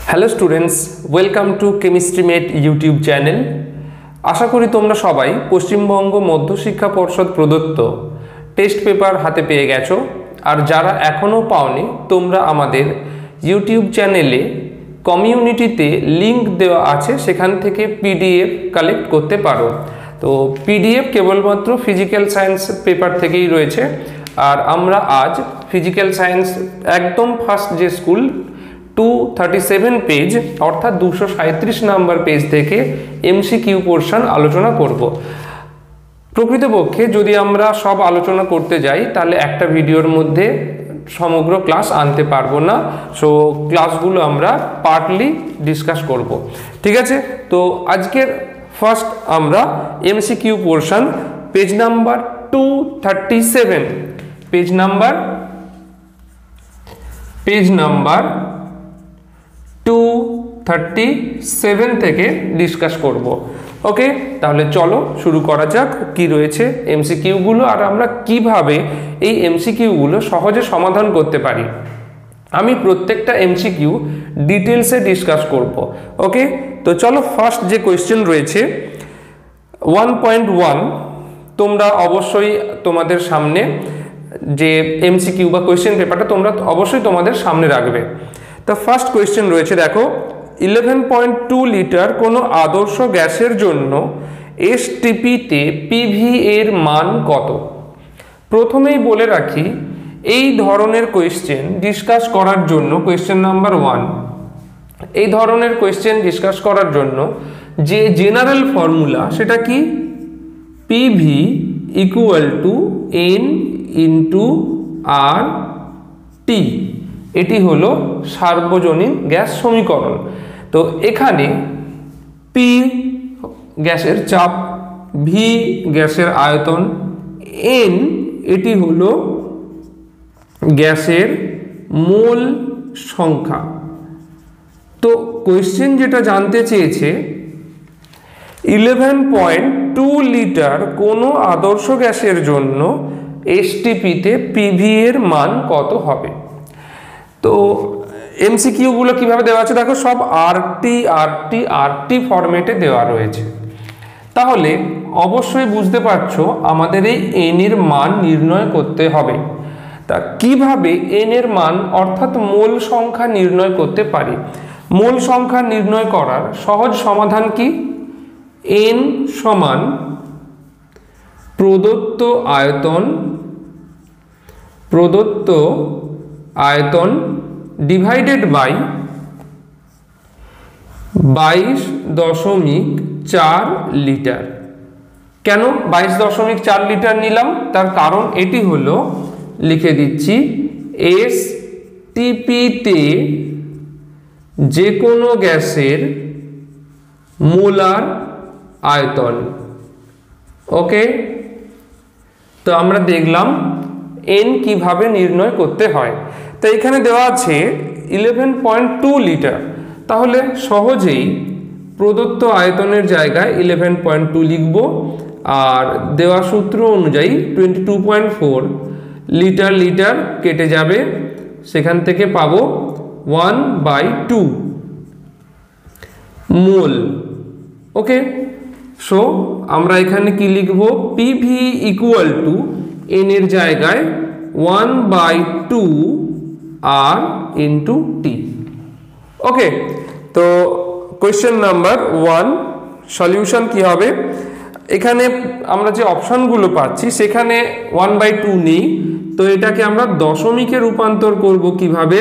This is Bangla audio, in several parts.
Hello students, welcome to chemistry mate YouTube channel. আশা করি তোমরা সবাই পশ্চিমবঙ্গ মধ্যশিক্ষা পর্ষদ প্রদত্ত টেস্ট পেপার হাতে পেয়ে গেছো। আর যারা এখনও পাওনি, তোমরা আমাদের ইউটিউব চ্যানেলে কমিউনিটিতে লিংক দেওয়া আছে, সেখান থেকে পিডিএফ কালেক্ট করতে পারো। তো পিডিএফ কেবলমাত্র ফিজিক্যাল সায়েন্স পেপার থেকেই রয়েছে। আর আমরা আজ ফিজিক্যাল সায়েন্স একদম ফার্স্ট যে স্কুল 237 পেজ অর্থাৎ 237 নাম্বার পেজ থেকে এমসিকিউ পোর্শন আলোচনা করব। প্রকৃতপক্ষে যদি আমরা সব আলোচনা করতে যাই তাহলে একটা ভিডিওর মধ্যে সমগ্র ক্লাস আনতে পারবো না। সো ক্লাসগুলো আমরা পার্টলি ডিসকাস করব, ঠিক আছে? তো আজকের ফার্স্ট আমরা MCQ portion page number 237 page number 237 থেকে ডিসকাস করব। ওকে, তাহলে চলো শুরু করা যাক কি রয়েছে এমসিকিউগুলো আর আমরা কিভাবে এই এমসিকিউগুলো সহজে সমাধান করতে পারি। আমি প্রত্যেকটা এমসিকিউ ডিটেলসে ডিসকাস করব। ওকে, তো চলো ফার্স্ট যে কোয়েশ্চেন রয়েছে 1.1, তোমরা অবশ্যই তোমাদের সামনে যে এমসিকিউ বা কোয়েশ্চেন পেপারটা তোমরা অবশ্যই তোমাদের সামনে রাখবে। তো ফার্স্ট কোয়েশ্চেন রয়েছে, দেখো 11.2 লিটার কোনো আদর্শ গ্যাসের জন্য এসটিপিতে পিভি এর মান কত? প্রথমেই বলে রাখি, এই ধরনের কোয়েশ্চেন ডিসকাস করার জন্য কোয়েশ্চেন নাম্বার 1, এই ধরনের কোয়েশ্চেন ডিসকাস করার জন্য যে জেনারেল ফর্মুলা সেটা কি? PV equal to N into R T. এটি হলো সার্বজনীন গ্যাস সমীকরণ। তো এখানে পি গ্যাসের চাপ, ভি গ্যাসের আয়তন, এন এটি হলো গ্যাসের মোল সংখ্যা। তো কোয়েশ্চেন যেটা জানতে চেয়েছে 11.2 লিটার কোনো আদর্শ গ্যাসের জন্য এসটিপিতে পিভি এর মান কত হবে? তো এমসিকিউগুলো কিভাবে দেওয়া আছে দেখো, সব আরটি ফরম্যাটে দেওয়া রয়েছে। তাহলে অবশ্যই বুঝতে পারছো আমাদের এই এন এর মান নির্ণয় করতে হবে। তা কিভাবে এন এর মান অর্থাৎ মোল সংখ্যা নির্ণয় করতে পারি? মোল সংখ্যা নির্ণয় করার সহজ সমাধান কি? এন সমান প্রদত্ত আয়তন ডিভাইডেড বাই 22.4 লিটার। কেন 22.4 লিটার নিলাম? তার কারণ এটি হলো, লিখে দিচ্ছি, এসটিপিতে যে কোনো গ্যাসের মোলার আয়তন। ওকে, তো আমরা দেখলাম এন কিভাবে নির্ণয় করতে হয়। তো এখানে দেওয়া আছে 11.2 লিটার, তাহলে সহজেই প্রদত্ত আয়তনের জায়গায় 11.2 লিখব। আর দেওয়া সূত্র অনুযায়ী 22.4 লিটার লিটার কেটে যাবে, সেখান থেকে পাবো 1/2 মোল। ওকে, সো আমরা এখানে কি লিখব? পিভি ইকুয়াল টু এন এর জায়গায় 1/2 আর ইন্টু টি। ওকে, তো কোয়েশ্চেন নাম্বার 1 সলিউশন কি হবে? এখানে আমরা যে অপশনগুলো পাচ্ছি সেখানে 1/2 নেই, তো এটাকে আমরা দশমিকে রূপান্তর করব কিভাবে?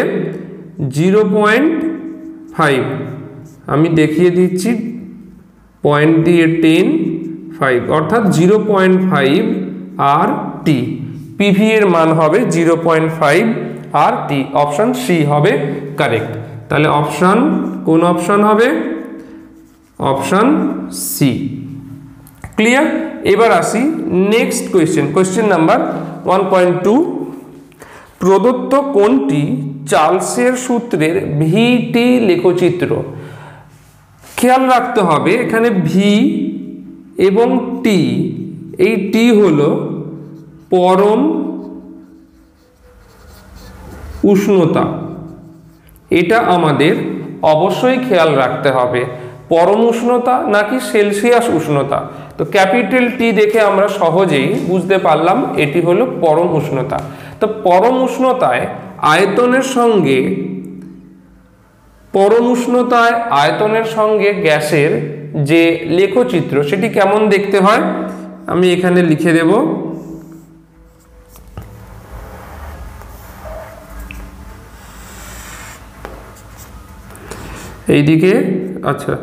0.5, আমি দেখিয়ে দিচ্ছি পয়েন্ট দিয়ে 10.5 অর্থাৎ 0.5 আর টি। পিভি এর মান হবে 0.5 আর টি। অপশন সি হবে কারেক্ট। তাহলে অপশন কোন অপশন হবে? Option C. ক্লিয়ার? এবার আসি নেক্সট কোয়েশ্চেন, কোয়েশ্চেন নাম্বার 1.2। প্রদত্ত কোনটি চার্লসের সূত্রের ভিটি লেখচিত্র? খেয়াল রাখতে হবে এখানে ভি এবং টি, এই টি হলো পরম উষ্ণতা, এটা আমাদের অবশ্যই খেয়াল রাখতে হবে পরম উষ্ণতা নাকি সেলসিয়াস উষ্ণতা। তো ক্যাপিটাল টি দেখে আমরা সহজেই বুঝতে পারলাম এটি হলো পরম উষ্ণতা। তো পরম উষ্ণতায় আয়তনের সঙ্গে গ্যাসের যে লেখচিত্র সেটি কেমন দেখতে হয় আমি এখানে লিখে দেব। এইদিকে আচ্ছা,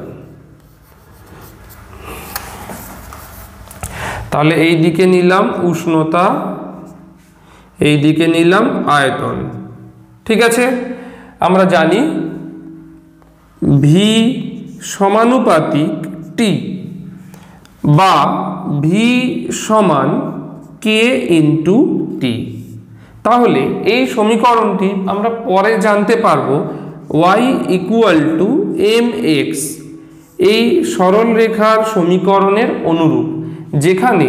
তাহলে এই দিকে নিলাম উষ্ণতা, এই দিকে নিলাম আয়তন, ঠিক আছে। আমরা জানি ভি সমানুপাতিক টি বা ভি সমান কে ইন্টু টি। তাহলে এই সমীকরণটি আমরা পরে জানতে পারবো y equal to M X এই সরল রেখার সমীকরণের অনুরূপ, যেখানে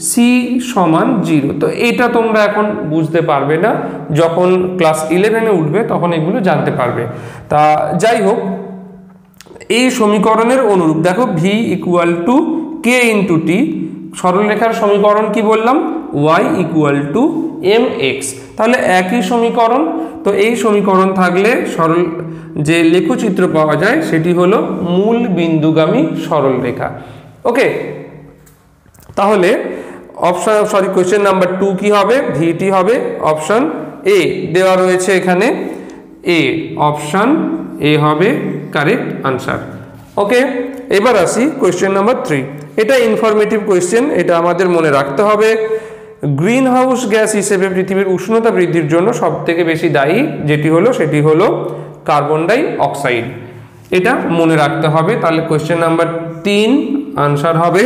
সি সমান 0। তো এটা তোমরা এখন বুঝতে পারবে না, যখন ক্লাস 11-এ উঠবে তখন এগুলো জানতে পারবে। তা যাই হোক, এই সমীকরণের অনুরূপ দেখো V equal to K into T, সরলরেখার সমীকরণ কি বললাম y equal to M X, তাহলে একই সমীকরণ। তো এই সমীকরণ থাকলে সরল যে লেখচিত্র পাওয়া যায় সেটি হলো মূল বিন্দুগামী সরলরেখা। ওকে, তাহলে কোয়েশ্চেন নাম্বার 2 কি হবে, ভিটি হবে অপশন এ দেওয়া রয়েছে এখানে, অপশন এ হবে কারেক্ট আনসার। ওকে, এবার আসি কোয়েশ্চেন নাম্বার 3। এটা ইনফরমেটিভ কোয়েশ্চেন, এটা আমাদের মনে রাখতে হবে। গ্রিন হাউস গ্যাস হিসেবে পৃথিবীর উষ্ণতা বৃদ্ধির জন্য সবথেকে বেশি দায়ী সেটি হলো কার্বন ডাই অক্সাইড, এটা মনে রাখতে হবে। তাহলে কোয়েশ্চেন নাম্বার 3 আনসার হবে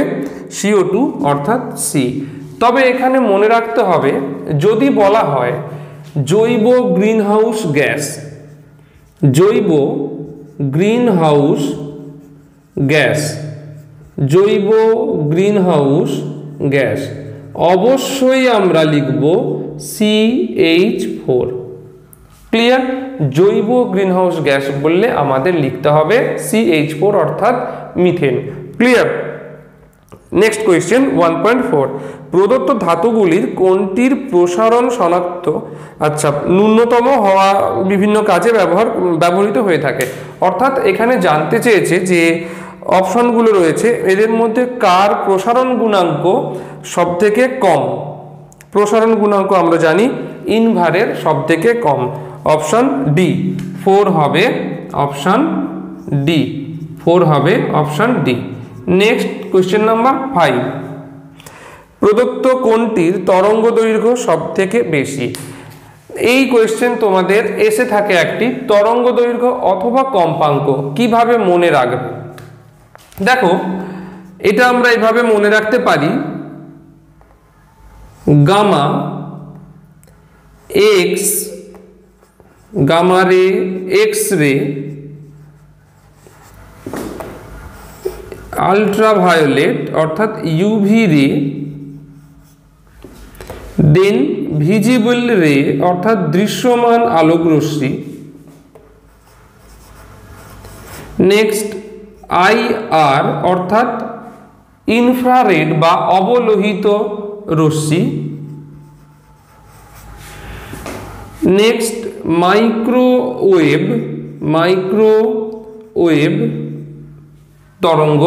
CO2 অর্থাৎ সি। তবে এখানে মনে রাখতে হবে যদি বলা হয় জৈব গ্রিনহাউস গ্যাস অবশ্যই আমরা লিখব CH4। ক্লিয়ার, জৈব গ্রিনহাউস গ্যাস বললে আমাদের লিখতে হবে CH4 অর্থাৎ মিথেন। ক্লিয়ার। নেক্সট কোয়েশ্চেন 1.4, প্রদত্ত ধাতুগুলির কোনটির প্রসারণ শনাক্ত ন্যূনতম হওয়া বিভিন্ন কাজে ব্যবহৃত হয়ে থাকে। অর্থাৎ এখানে জানতে চেয়েছে যে অপশনগুলো রয়েছে এদের মধ্যে কার প্রসারণ গুণাঙ্ক সব থেকে কম। প্রসারণ গুণাঙ্ক আমরা জানি ইনভারের সব থেকে কম, অপশন ডি 4 হবে, option D. Next question number 5, প্রদত্ত কোনটির তরঙ্গ দৈর্ঘ্য সব থেকে বেশি। এই কোয়েশ্চেন তোমাদের এসে থাকে একটি তরঙ্গ দৈর্ঘ্য অথবা কম্পাঙ্ক কিভাবে মনে রাখবে। দেখো এটা আমরা এইভাবে মনে রাখতে পারি, গামা রে, এক্স রে, আল্ট্রাভায়োলেট অর্থাৎ ইউভি রে, দেন ভিজিবল রে অর্থাৎ দৃশ্যমান আলোক রশ্মি, নেক্সট IR অর্থাৎ ইনফ্রারেড বা অবলোহিত রশ্মি, নেক্সট মাইক্রোওয়েভ তরঙ্গ,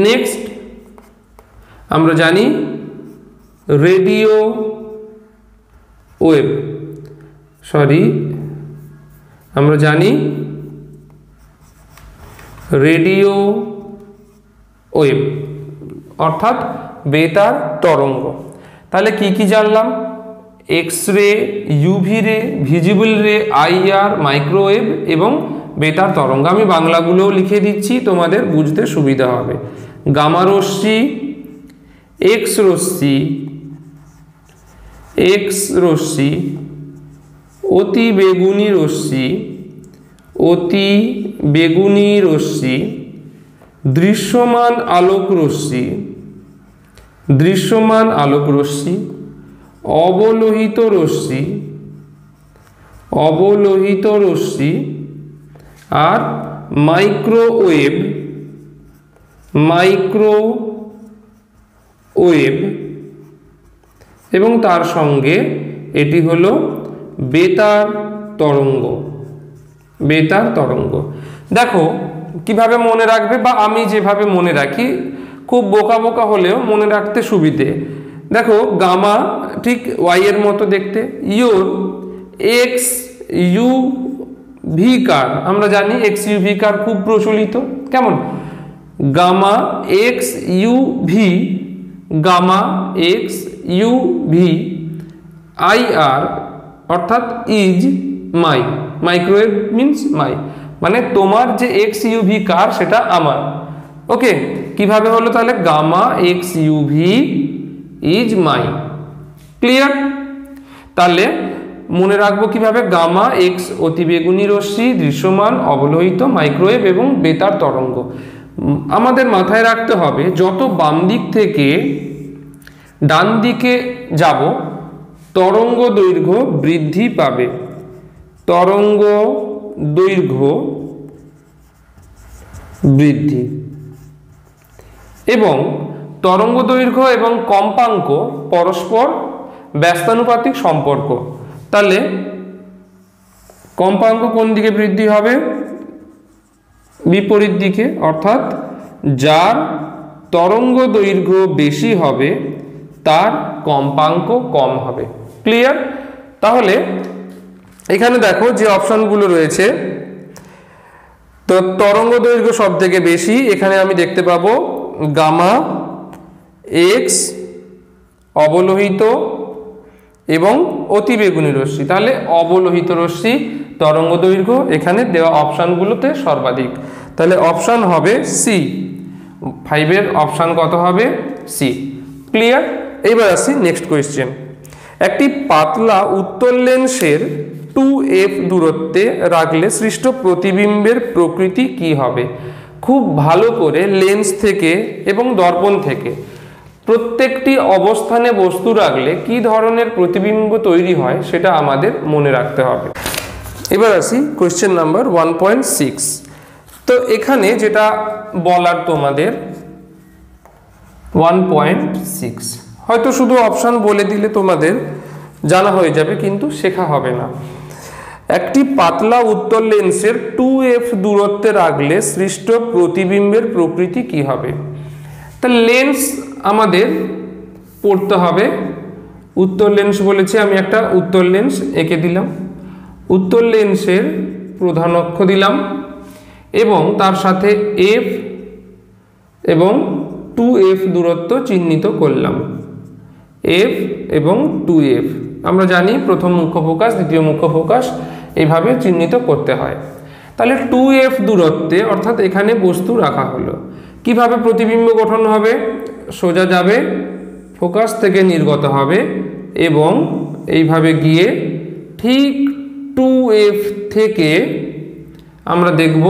নেক্সট আমরা জানি রেডিও ওয়েভ, অর্থাৎ বেতার তরঙ্গ। তাহলে কি কি জানলাম, এক্স রে, ইউভি রে, ভিজিবল রে, IR, মাইক্রোওয়েভ এবং বেতার তরঙ্গ। আমি বাংলাগুলোও লিখে দিচ্ছি তোমাদের বুঝতে সুবিধা হবে। গামা রশ্মি, এক্স রশ্মি, অতি বেগুনি রশ্মি, দৃশ্যমান আলোক রশ্মি, অবলোহিত রশ্মি, অবলোহিত রশ্মি আর মাইক্রোওয়েভ এবং তার সঙ্গে এটি হলো বেতার তরঙ্গ। দেখো কিভাবে মনে রাখবে, বা আমি যেভাবে মনে রাখি, খুব বোকা বোকা হলেও মনে রাখতে সুবিধে। দেখো গামা ঠিক ওয়াই এর মতো দেখতে, your X U V car, আমরা জানি এক্স ইউ ভি কার খুব প্রচলিত, কেমন gamma X U V, gamma X U V I R অর্থাৎ is my, microwave means my, মানে তোমার যে এক্স ইউ ভি কার সেটা আমার। ওকে, কিভাবে হলো তাহলে, gamma X U V is my. Clear? তাহলে মনে রাখবো কিভাবে, গামা এক্স অতিবেগুনি রশ্মি, দৃশ্যমান, অবলোহিত, মাইক্রোওয়েভ এবং বেতার তরঙ্গ। আমাদের মাথায় রাখতে হবে যত বাম দিক থেকে ডান দিকে যাব তরঙ্গ দৈর্ঘ্য বৃদ্ধি পাবে, তরঙ্গ দৈর্ঘ্য বৃদ্ধি, এবং তরঙ্গ দৈর্ঘ্য এবং কম্পাঙ্ক পরস্পর ব্যস্তানুপাতিক সম্পর্ক। তাহলে কম্পাঙ্ক কোন দিকে বৃদ্ধি হবে, বিপরীত দিকে, অর্থাৎ যার তরঙ্গ দৈর্ঘ্য বেশি হবে তার কম্পাঙ্ক কম হবে। ক্লিয়ার? তাহলে এখানে দেখো যে অপশনগুলো রয়েছে, তো তরঙ্গ দৈর্ঘ্য সব থেকে বেশি, এখানে আমি দেখতে পাবো গামা এক্স, অবলোহিত এবং অতিবেগুনি রশ্মি। তাহলে অবলোহিত রশ্মি তরঙ্গ দৈর্ঘ্য এখানে দেওয়া অপশানগুলোতে সর্বাধিক, তাহলে অপশান হবে সি। 5 অপশান কত হবে, সি। ক্লিয়ার? এবার আসি নেক্সট কোয়েশ্চেন। একটি পাতলা উত্তল লেন্সের 2f দূরত্বে রাখলে সৃষ্ট প্রতিবিম্বের প্রকৃতি কি হবে? খুব ভালো করে লেন্স থেকে এবং দর্পণ থেকে প্রত্যেকটি অবস্থানে বস্তু রাখলে কি ধরনের প্রতিবিম্ব তৈরি হয় সেটা আমাদের মনে রাখতে হবে। এবার আসি কোয়েশ্চেন নাম্বার 1.6। তো এখানে যেটা বলার তোমাদের 1.6, হয়তো শুধু অপশান বলে দিলে তোমাদের জানা হয়ে যাবে কিন্তু শেখা হবে না। একটি পাতলা উত্তল লেন্সের 2f দূরত্বে রাখলে সৃষ্ট প্রতিবিম্বের প্রকৃতি কি হবে? তা লেন্স আমাদের পড়তে হবে, উত্তল লেন্স বলেছি, আমি একটা উত্তল লেন্স এঁকে দিলাম, উত্তল লেন্সের প্রধান অক্ষ দিলাম এবং তার সাথে f এবং 2f দূরত্ব চিহ্নিত করলাম, f এবং 2f। আমরা জানি প্রথম মুখ্য ফোকাস, দ্বিতীয় মুখ্য ফোকাস, এইভাবে চিহ্নিত করতে হয়। তাহলে 2f দূরত্বে, অর্থাৎ এখানে বস্তু রাখা হলো, কিভাবে প্রতিবিম্ব গঠন হবে? সোজা যাবে, ফোকাস থেকে নির্গত হবে এবং এইভাবে গিয়ে ঠিক 2f থেকে আমরা দেখব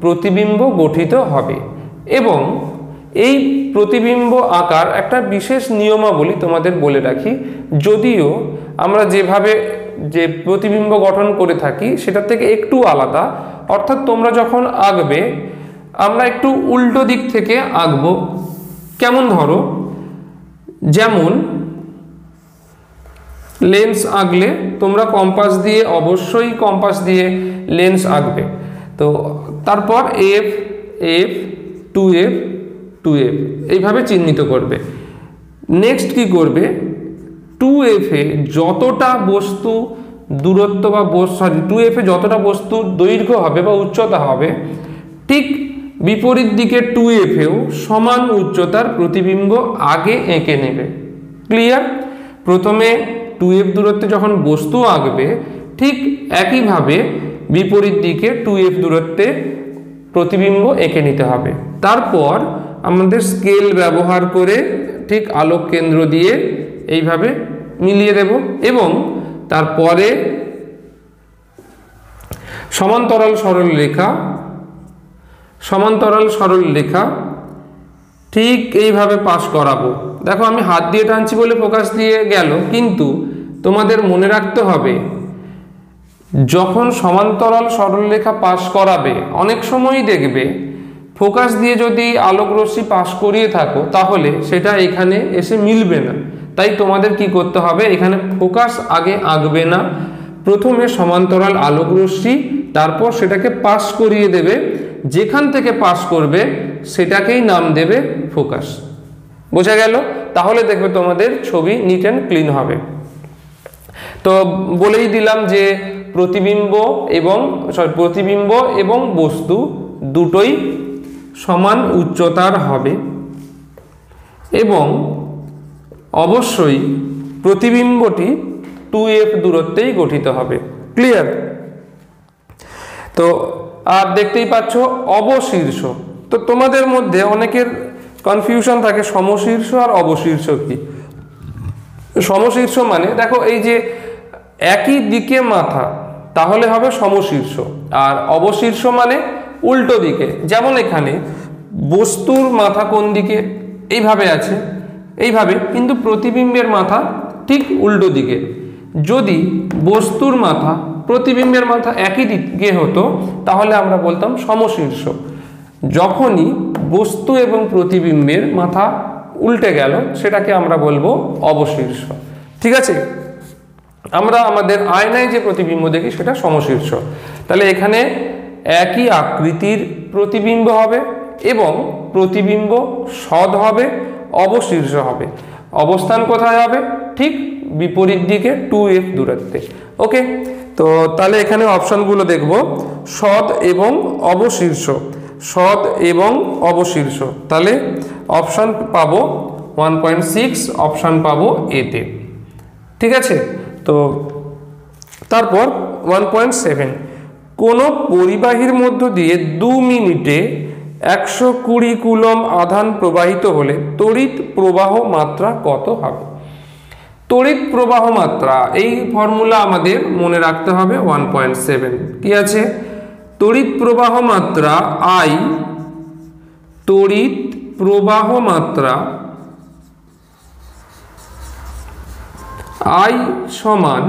প্রতিবিম্ব গঠিত হবে। এবং এই প্রতিবিম্ব আকার একটা বিশেষ নিয়মাবলী তোমাদের বলে রাখি, যদিও আমরা যেভাবে যে প্রতিবিম্ব গঠন করে থাকি সেটা থেকে একটু আলাদা। অর্থাৎ তোমরা যখন আঁকবে আমরা একটু উল্টো দিক থেকে আঁকবো। কেমন? ধরো যেমন লেন্স আঁকলে তোমরা কম্পাস দিয়ে, অবশ্যই কম্পাস দিয়ে লেন্স আঁকবে। তো তারপর f f 2f 2f এইভাবে চিহ্নিত করবে। নেক্সট কি করবে? 2f এ যতটা বস্তু দূরত্ব বা 2f এ যতটা বস্তু দৈর্ঘ্য হবে বা উচ্চতা হবে, ঠিক বিপরীত দিকে 2f এও সমান উচ্চতার প্রতিবিম্ব আগে এঁকে নেবে। ক্লিয়ার? প্রথমে 2f দূরত্বে যখন বস্তু আঁকবে ঠিক একইভাবে বিপরীত দিকে 2f দূরত্বে প্রতিবিম্ব এঁকে নিতে হবে। তারপর আমাদের স্কেল ব্যবহার করে ঠিক আলোক কেন্দ্র দিয়ে এইভাবে মিলিয়ে দেব এবং তারপরে সমান্তরাল সরল রেখা ঠিক এইভাবে পাস করাবো। দেখো আমি হাত দিয়ে টানছি বলে ফোকাস দিয়ে গেল, কিন্তু তোমাদের মনে রাখতে হবে যখন সমান্তরাল সরলরেখা পাশ করাবে অনেক সময়ই দেখবে ফোকাস দিয়ে যদি আলোক রশ্মি পাশ করিয়ে থাকো তাহলে সেটা এখানে এসে মিলবে না। তাই তোমাদের কি করতে হবে, এখানে ফোকাস আগে আঁকবে না, প্রথমে সমান্তরাল আলোক রশ্মি, তারপর সেটাকে পাশ করিয়ে দেবে, যেখান থেকে পাশ করবে সেটাকেই নাম দেবে ফোকাস। বোঝা গেল? তাহলে দেখবে তোমাদের ছবি নিট অ্যান্ড ক্লিন হবে। তো বলেই দিলাম যে প্রতিবিম্ব এবং বস্তু দুটোই সমান উচ্চতার হবে এবং অবশ্যই প্রতিবিম্বটি 2f দূরত্বেই গঠিত হবে। ক্লিয়ার? তো আর দেখতেই পাচ্ছ অবশীর্ষ। তো তোমাদের মধ্যে অনেকের কনফিউশন থাকে সমশীর্ষ আর অবশীর্ষ কি। সমশীর্ষ মানে দেখো এই যে একই দিকে মাথা, তাহলে হবে সমশীর্ষ, আর অবশীর্ষ মানে উল্টো দিকে। যেমন এখানে বস্তুর মাথা কোন দিকে, এইভাবে আছে, এইভাবে, কিন্তু প্রতিবিম্বের মাথা ঠিক উল্টো দিকে। যদি বস্তুর মাথা প্রতিবিম্বের মাথা একই দিকে হতো তাহলে আমরা বলতাম সমশীর্ষ। যখনই বস্তু এবং প্রতিবিম্বের মাথা উল্টে গেল সেটাকে আমরা বলবো অবশীর্ষ। ঠিক আছে? আমরা আমাদের আয়নায় যে প্রতিবিম্ব দেখি সেটা সমশীর্ষ। তাহলে এখানে একই আকৃতির প্রতিবিম্ব হবে এবং প্রতিবিম্ব সৎ হবে, অবশীর্ষ হবে। অবস্থান কোথায় হবে? ঠিক বিপরীত দিকে 2f দূরত্বে। ওকে, তো তাহলে এখানে অপশনগুলো দেখব, সৎ এবং অবশীর্ষ, সৎ এবং অবশীর্ষ। তাহলে অপশন পাবো 1.6, অপশন পাবো এতে। ঠিক আছে? তো তারপর 1.7, কোনো পরিবাহীর মধ্য দিয়ে 2 মিনিটে 120 কুলম্ব আধান প্রবাহিত হলে তড়িৎ প্রবাহ মাত্রা কত হবে? তড়িৎ প্রবাহ মাত্রা, এই ফর্মুলা আমাদের মনে রাখতে হবে। 1.7 কি আছে? তড়িৎ প্রবাহ মাত্রা I, তড়িৎ প্রবাহ মাত্রা I সমান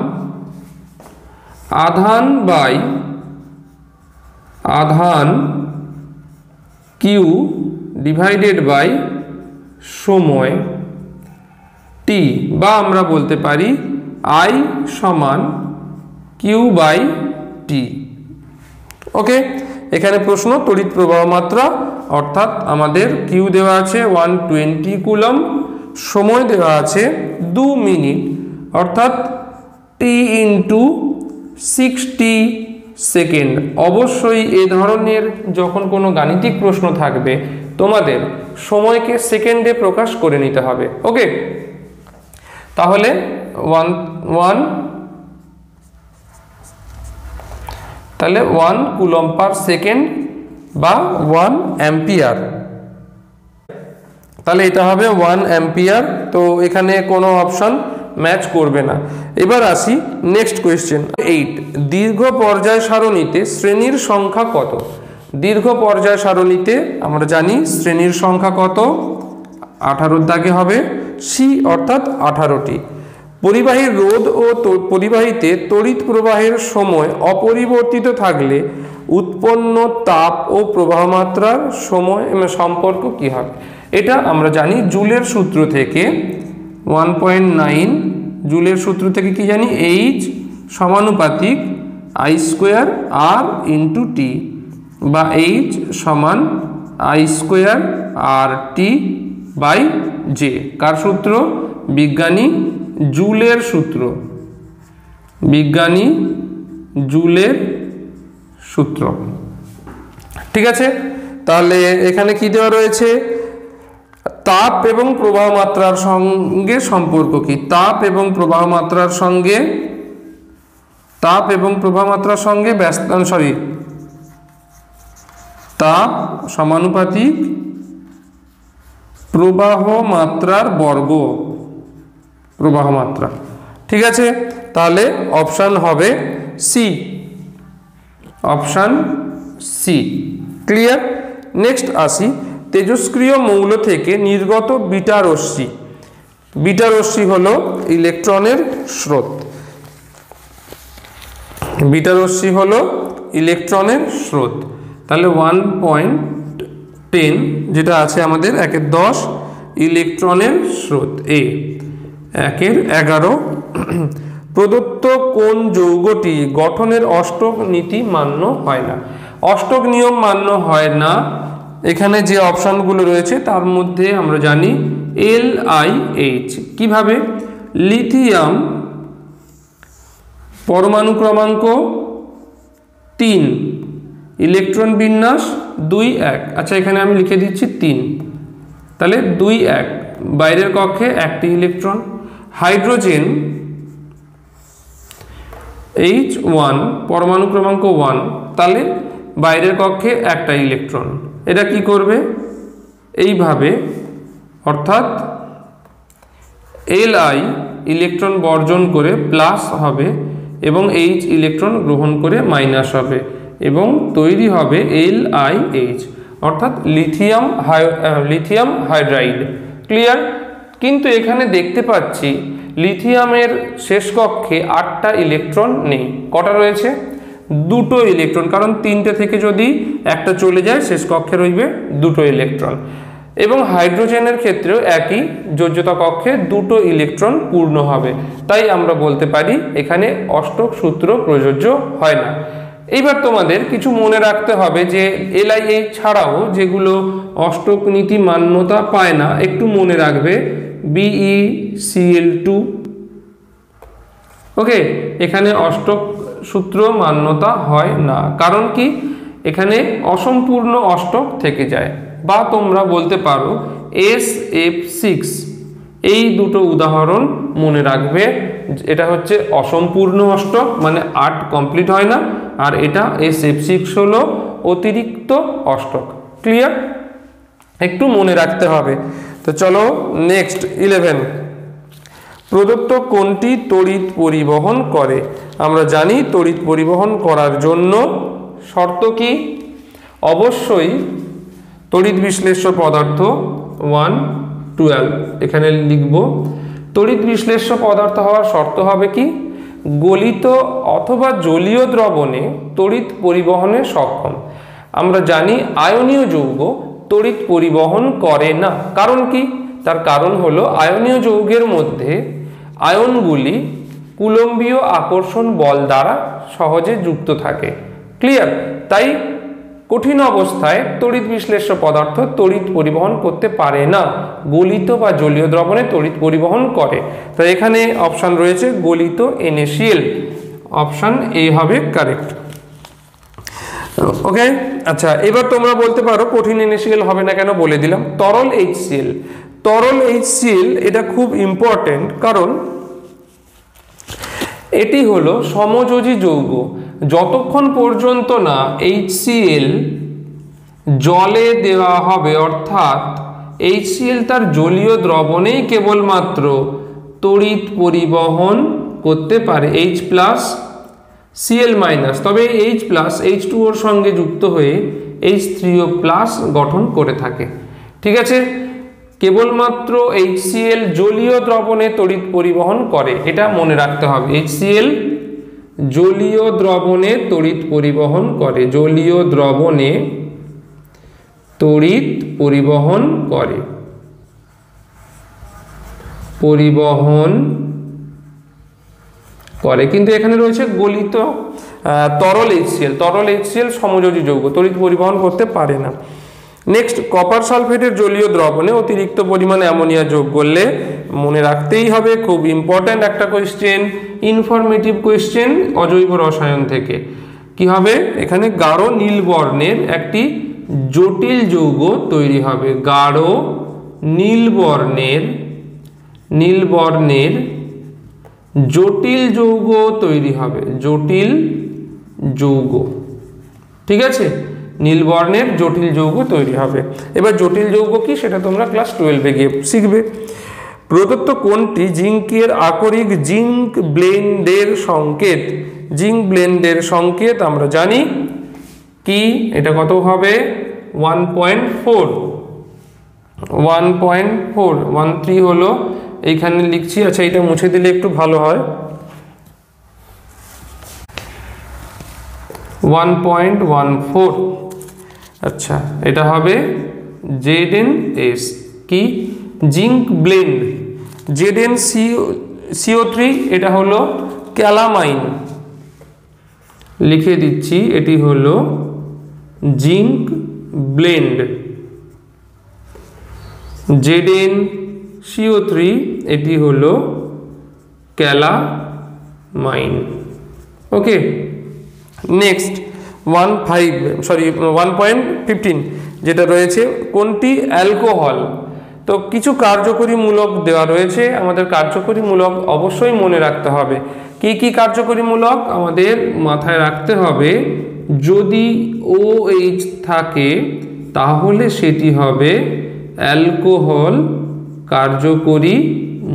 আধান বাই আধান Q ডিভাইডেড বাই সময় T, বা আমরা বলতে পারি I সমান Q বাই T। ওকে, এখানে প্রশ্ন তড়িৎ প্রবাহ মাত্রা, অর্থাৎ আমাদের Q দেওয়া আছে 120 কুলম্ব, সময় দেওয়া আছে 2 মিনিট, অর্থাৎ T × 60 সেকেন্ড। অবশ্যই এ ধরনের যখন কোনো গাণিতিক প্রশ্ন থাকবে তোমাদের সময়কে সেকেন্ডে প্রকাশ করে নিতে হবে। ওকে, তাহলে 1 কুলম্ব পার সেকেন্ড বা 1 অ্যাম্পিয়ার। তাহলে এটা হবে 1 অ্যাম্পিয়ার। তো এখানে কোনো অপশন ম্যাচ করবে না। এবার আসি নেক্সট কোয়েশ্চেন 8, দীর্ঘ পর্যায় সারণীতে শ্রেণীর সংখ্যা কত? দীর্ঘ পর্যায় সারণীতে আমরা জানি শ্রেণীর সংখ্যা কত? 18 দাগে হবে সি, অর্থাৎ 18টি। পরিবাহীর রোধ ও পরিবাহীতে তড়িৎ প্রবাহের সময় অপরিবর্তিত থাকলে উৎপন্ন তাপ ও প্রবাহ মাত্রার সময় সম্পর্ক কি হবে? এটা আমরা জানি জুলের সূত্র থেকে। 1.9 জুলের সূত্র থেকে কি জানি? H সমানুপাতিক I² R × T, বা H সমান I² RT বাই J। কার সূত্র? বিজ্ঞানী জুলের সূত্র, বিজ্ঞানী জুলের সূত্র। ঠিক আছে? তাহলে এখানে কি দেওয়া রয়েছে? তাপ এবং প্রবাহ মাত্রার সঙ্গে সম্পর্ক কি? তাপ এবং প্রবাহ মাত্রার সঙ্গে, তাপ সমানুপাতিক প্রবাহ মাত্রার বর্গ, প্রবাহ মাত্রা। ঠিক আছে? তাহলে অপশন হবে C, option C. Clear? Next আসি তেজস্ক্রিয় মৌল থেকে নির্গত বিটা রশ্মি। বিটা রশ্মি হলো ইলেকট্রনের স্রোত। বিটা রশ্মি হলো ইলেকট্রনের স্রোত। তাহলে 1.10 যেটা আছে আমাদের 1/10 ইলেকট্রনের স্রোত এ 1/11। প্রদত্ত কোন যৌগটি গঠনের অষ্টক নীতি মান্য হয় না? অষ্টক নিয়ম মান্য হয় না। এখানে যে অপশানগুলো রয়েছে তার মধ্যে আমরা জানি LiH। কিভাবে? লিথিয়াম পরমাণু ক্রমাঙ্ক 3, ইলেকট্রন বিন্যাস 2-1। আচ্ছা, এখানে আমি লিখে দিচ্ছি 3, তাহলে 2-1, বাইরের কক্ষে একটি ইলেকট্রন। হাইড্রোজেন H1 পরমাণু ক্রমাঙ্ক 1, তাহলে বাইরের কক্ষে একটা ইলেকট্রন। এটা কি করবে? এইভাবে, অর্থাৎ Li ইলেকট্রন বর্জন করে প্লাস হবে এবং H ইলেকট্রন গ্রহণ করে মাইনাস হবে এবং তৈরি হবে LiH, অর্থাৎ লিথিয়াম হাইড্রাইড। ক্লিয়ার? কিন্তু এখানে দেখতে পাচ্ছি লিথিয়ামের শেষ কক্ষে 8টা ইলেকট্রন নেই। কটা রয়েছে? 2টো ইলেকট্রন, কারণ 3টে থেকে যদি একটা চলে যায় শেষ কক্ষে রইবে 2টো ইলেকট্রন। এবং হাইড্রোজেনের ক্ষেত্রেও একই, যোজ্যতা কক্ষে 2টো ইলেকট্রন পূর্ণ হবে। তাই আমরা বলতে পারি এখানে অষ্টক সূত্র প্রযোজ্য হয় না। এইবার তোমাদের কিছু মনে রাখতে হবে যে LiH ছাড়াও যেগুলো অষ্টক নীতি মান্যতা পায় না, একটু মনে রাখবে BeCl2। ওকে, এখানে অষ্টক সূত্র মান্যতা হয় না। কারণ কি? এখানে অসম্পূর্ণ অষ্টক থেকে যায়। বা তোমরা বলতে পারো SF6, এই দুটো উদাহরণ মনে রাখবে। এটা হচ্ছে অসম্পূর্ণ অষ্টক, মানে 8 কমপ্লিট হয় না, আর এটা SF6 হলো অতিরিক্ত অষ্টক। ক্লিয়ার? একটু মনে রাখতে হবে। তো চলো নেক্সট 11। প্রদত্ত কোনটি তড়িৎ পরিবহন করে? আমরা জানি তড়িৎ পরিবহন করার জন্য শর্ত কি? অবশ্যই তড়িৎ বিশ্লেষ্য পদার্থ 112 এখানে লিখব। তড়িৎ বিশ্লেষ্য পদার্থ হওয়ার শর্ত হবে কি? গলিত অথবা জলীয় দ্রবণে তড়িৎ পরিবহনে সক্ষম। আমরা জানি আয়নীয় যৌগ তড়িৎ পরিবহন করে না। কারণ কি? তার কারণ হলো আয়নীয় যৌগের মধ্যে আয়নগুলি কুলম্বীয় আকর্ষণ বল দ্বারা সহজে যুক্ত থাকে। ক্লিয়ার? তাই কঠিন অবস্থায় তড়িৎ বিশ্লেষ্য পদার্থ তড়িৎ পরিবহন করতে পারে না, গলিত বা জলীয় দ্রবণে তড়িৎ পরিবহন করে। তাই এখানে অপশান রয়েছে গলিত NaCl, অপশান এ হবে কারেক্ট। ওকে, আচ্ছা, এবার তোমরা বলতে পারো কঠিন NaCl হবে না কেন? বলে দিলাম। তরল HCl, তরল HCl এটা খুব ইম্পর্টেন্ট, কারণ এটি হলো সমযোজী যৌগ। যতক্ষণ পর্যন্ত না HCl জলে দেওয়া হবে, অর্থাৎ HCl তার জলীয় দ্রবণেই কেবলমাত্র তড়িৎ পরিবহন করতে পারে H+Cl-, তবে H+ H2ওর সঙ্গে যুক্ত হয়ে H3O+ গঠন করে থাকে। ঠিক আছে? কেবলমাত্র HCl জলীয় দ্রবণে তড়িৎ পরিবহন করে, এটা মনে রাখতে হবে। HCl জলীয় দ্রবণে তড়িৎ পরিবহন করে, জলীয় দ্রবণে তড়িৎ পরিবহন করে, কিন্তু এখানে রয়েছে গলিত তরল HCl। তরল HCl সমযোজী যৌগ, তড়িৎ পরিবহন করতে পারে না। নেক্সট, কপার সালফেটের জলীয় দ্রবণে অতিরিক্ত পরিমাণে অ্যামোনিয়া যোগ করলে, মনে রাখতেই হবে, খুব ইম্পর্ট্যান্ট একটা কোয়েশ্চেন, ইনফরমেটিভ কোয়েশ্চেন অজৈব রসায়ন থেকে। কি হবে? এখানে গাঢ় নীল বর্ণের একটি জটিল যৌগ তৈরি হবে। গাঢ় নীল বর্ণের জটিল যৌগ তৈরি হবে, জটিল যৌগ। ঠিক আছে? নীল বর্ণের জটিল যৌগ তৈরি হবে। এবার জটিল যৌগ কি সেটা তোমরা ক্লাস 12-এ গিয়ে শিখবে। প্রদত্ত কোনটি জিঙ্কের আকরিক জিঙ্ক ব্লেন্ডের সংকেত? জিঙ্ক ব্লেন্ডের সংকেত আমরা জানি কি, এটা কত হবে? 1.4 হলো, এইখানে লিখছি। আচ্ছা, এটা মুছে দিলে একটু ভালো হয়। 1.14। আচ্ছা, এটা হবে ZnS কি জিঙ্ক ব্লেন্ড। ZnCO3 এটা হলো ক্যালামাইন, লিখে দিচ্ছি এটি হলো জিঙ্ক ব্লেন্ড। ZnCO3 এটি হলো ক্যালামাইন। ওকে, নেক্সট 1.15 যেটা রয়েছে কোনটি অ্যালকোহল। তো কিছু কার্যকরী মূলক দেওয়া রয়েছে, আমাদের কার্যকরী মূলক অবশ্যই মনে রাখতে হবে। কি কি কার্যকরী মূলক আমাদের মাথায় রাখতে হবে? যদি OH থাকে তাহলে সেটি হবে অ্যালকোহল কার্যকরী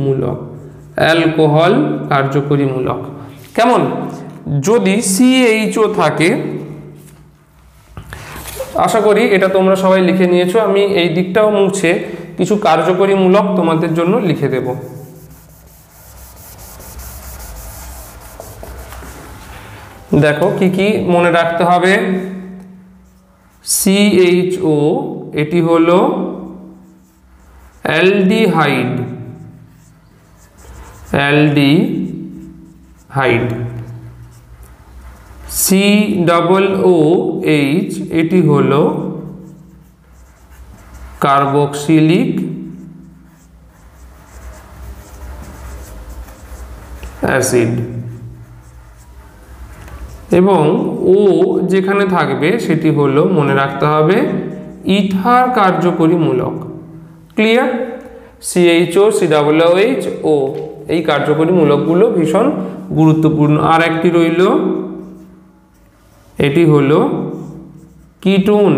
মূলক। অ্যালকোহল কার্যকরী মূলক কেমন? যদি CHO থাকে, আশা করি এটা তোমরা সবাই লিখে নিয়েছো, আমি এই দিকটাও মুছে কিছু কার্যকরী মূলক তোমাদের জন্য লিখে দেব। দেখো কি কি মনে রাখতে হবে। CHO এটি হলো অ্যালডিহাইড, অ্যালডিহাইড। COOH এটি হলো কার্বক্সিলিক অ্যাসিড এবং O যেখানে থাকবে সেটি হলো মনে রাখতে হবে ইথার কার্যকরী মূলক। ক্লিয়ার? CHO, COOH, O এই কার্যকরী মূলকগুলো ভীষণ গুরুত্বপূর্ণ। আর একটি রইল, এটি হলো কিটোন।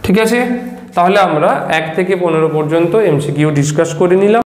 ঠিক আছে, তাহলে আমরা 1 থেকে 15 পর্যন্ত MCQ ডিসকাস করে নিলাম।